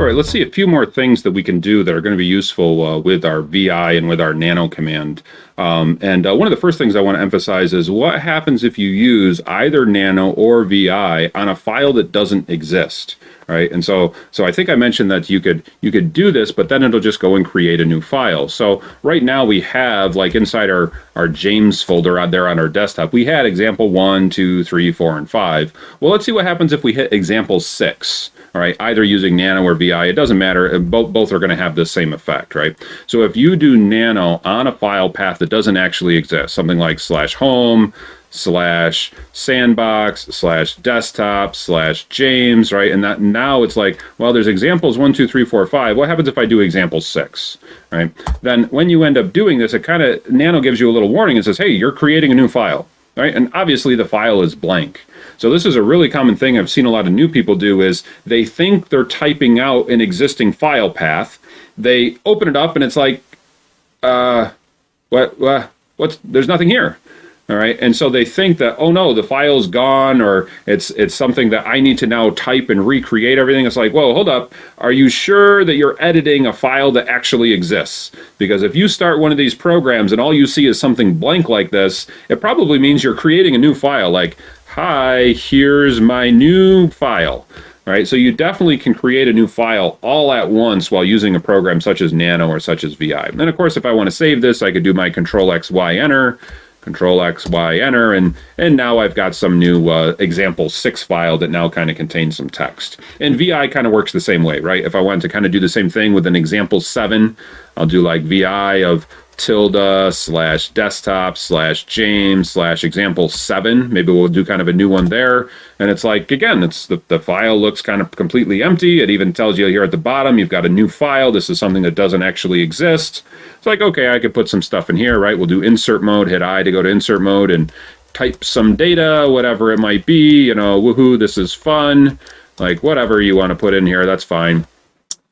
All right, let's see a few more things that we can do that are going to be useful with our VI and with our nano command. One of the first things I want to emphasize is what happens if you use either nano or VI on a file that doesn't exist, right? And so I think I mentioned that you could do this, but then it'll just go and create a new file. So right now we have, like, inside our James folder out there on our desktop, we had example 1, 2, 3, 4, and 5. Well, let's see what happens if we hit example 6. All right, either using nano or VI, it doesn't matter. Both are going to have the same effect, right? So if you do nano on a file path that doesn't actually exist, something like /home, /sandbox, /desktop, /James, right? And that now it's like, well, there's examples 1, 2, 3, 4, 5. What happens if I do example 6, right? Then when you end up doing this, it kind of, nano gives you a little warning and says, hey, you're creating a new file, right? And obviously the file is blank. So this is a really common thing I've seen a lot of new people do is they think they're typing out an existing file path. They open it up and it's like, there's nothing here. All right. And so they think that, oh no, the file's gone, or it's something that I need to now type and recreate everything. It's like, whoa, hold up. Are you sure that you're editing a file that actually exists? Because if you start one of these programs and all you see is something blank like this, it probably means you're creating a new file. Like, hi, here's my new file. All right, so you definitely can create a new file all at once while using a program such as Nano or such as VI. And of course, if I want to save this, I could do my Control-X-Y enter, Control-X-Y enter, and now I've got some new example 6 file that now kind of contains some text. And VI kind of works the same way, right? If I wanted to kind of do the same thing with an example 7, I'll do like VI of tilde/desktop/James/example 7. Maybe we'll do kind of a new one there. And it's like, again, it's the file looks kind of completely empty. It even tells you here at the bottom, you've got a new file. This is something that doesn't actually exist. It's like, okay, I could put some stuff in here, right? We'll do insert mode, hit I to go to insert mode and type some data, whatever it might be, you know, woohoo, this is fun. Like whatever you want to put in here, that's fine.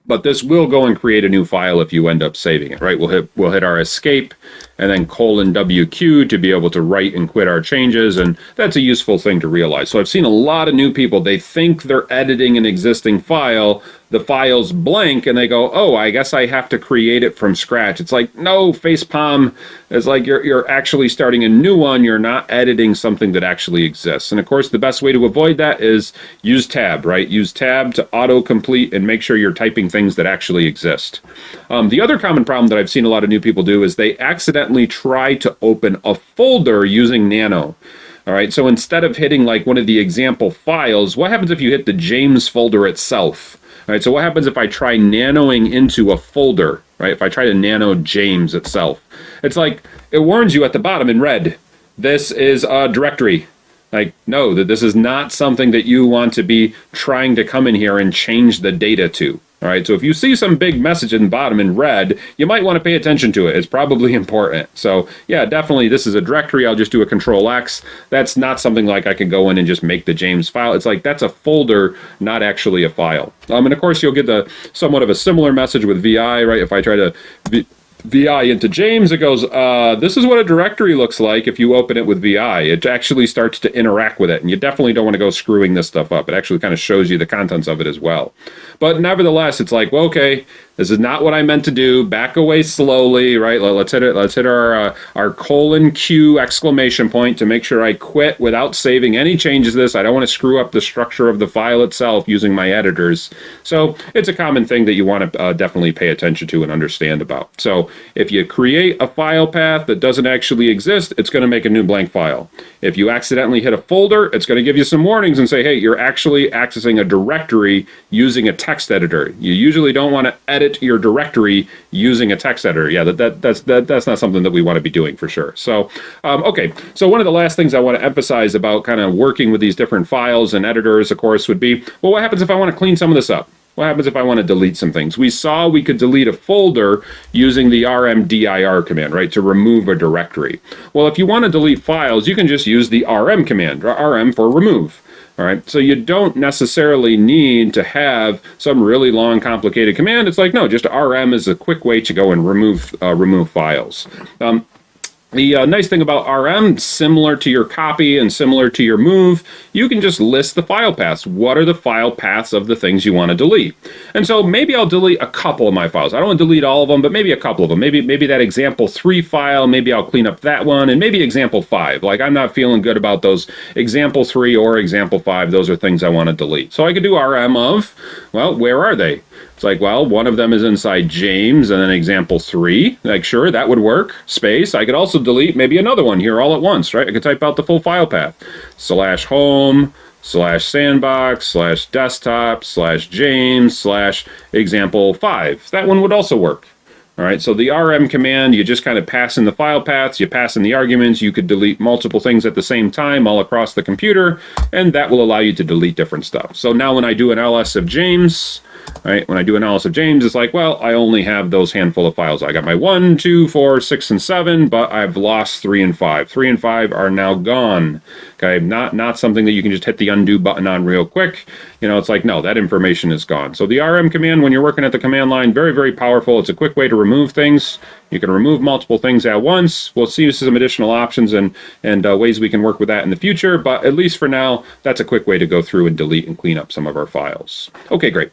But this will go and create a new file if you end up saving it, right? We'll hit our escape and then :WQ to be able to write and quit our changes, and that's a useful thing to realize. So I've seen a lot of new people, they think they're editing an existing file, the file's blank, and they go, oh, I guess I have to create it from scratch. It's like, no, facepalm. It's like you're actually starting a new one. You're not editing something that actually exists. And of course, the best way to avoid that is use tab, right? Use tab to autocomplete and make sure you're typing things that actually exist. The other common problem that I've seen a lot of new people do is they accidentally try to open a folder using Nano. All right, so instead of hitting like one of the example files, what happens if you hit the James folder itself? All right, so what happens if I try nanoing into a folder, right? If I try to nano James itself, it's like it warns you at the bottom in red, this is a directory. Like, no, that this is not something that you want to be trying to come in here and change the data to. All right, so if you see some big message in the bottom in red, you might want to pay attention to it. It's probably important. So yeah, definitely this is a directory. I'll just do a Control-X. That's not something like I can go in and just make the James file. It's like that's a folder, not actually a file. And of course, you'll get the somewhat of a similar message with VI, right? If I try to VI into James, it goes, this is what a directory looks like if you open it with VI. It actually starts to interact with it, and you definitely don't want to go screwing this stuff up. It actually kind of shows you the contents of it as well. But nevertheless, it's like, well, okay, this is not what I meant to do. Back away slowly, right? Let's hit it. Let's hit our :Q exclamation point to make sure I quit without saving any changes to this. I don't want to screw up the structure of the file itself using my editors. So it's a common thing that you want to definitely pay attention to and understand about. So if you create a file path that doesn't actually exist, it's going to make a new blank file. If you accidentally hit a folder, it's going to give you some warnings and say, hey, you're actually accessing a directory using a text editor. You usually don't want to edit your directory using a text editor. Yeah, that's not something that we want to be doing for sure. So, okay. So one of the last things I want to emphasize about kind of working with these different files and editors, of course, would be, well, what happens if I want to clean some of this up? What happens if I want to delete some things? We saw we could delete a folder using the rmdir command, right, to remove a directory. Well, if you want to delete files, you can just use the rm command, rm for remove. All right, so you don't necessarily need to have some really long, complicated command. It's like, no, just rm is a quick way to go and remove files. The nice thing about RM, similar to your copy and similar to your move, you can just list the file paths. What are the file paths of the things you want to delete? And so maybe I'll delete a couple of my files. I don't want to delete all of them, but maybe a couple of them. Maybe that example 3 file, maybe I'll clean up that one, and maybe example 5. Like, I'm not feeling good about those example 3 or example 5. Those are things I want to delete. So I could do RM of, well, where are they? It's like, well, one of them is inside James, and then example 3. Like, sure, that would work. Space. I could also delete maybe another one here all at once, right? I could type out the full file path. /home, /sandbox, /desktop, /James, /example 5. That one would also work. All right, so the RM command, you just kind of pass in the file paths, you pass in the arguments, you could delete multiple things at the same time all across the computer, and that will allow you to delete different stuff. So now when I do an ls of James, right, when I do an ls of James, it's like, well, I only have those handful of files. I got my 1, 2, 4, 6, and 7, but I've lost 3 and 5. 3 and 5 are now gone. Okay, not something that you can just hit the undo button on real quick. You know, it's like, no, that information is gone. So the RM command, when you're working at the command line, very, very powerful. It's a quick way to remove things. You can remove multiple things at once. We'll see some additional options and ways we can work with that in the future, but at least for now, that's a quick way to go through and delete and clean up some of our files. Okay, great.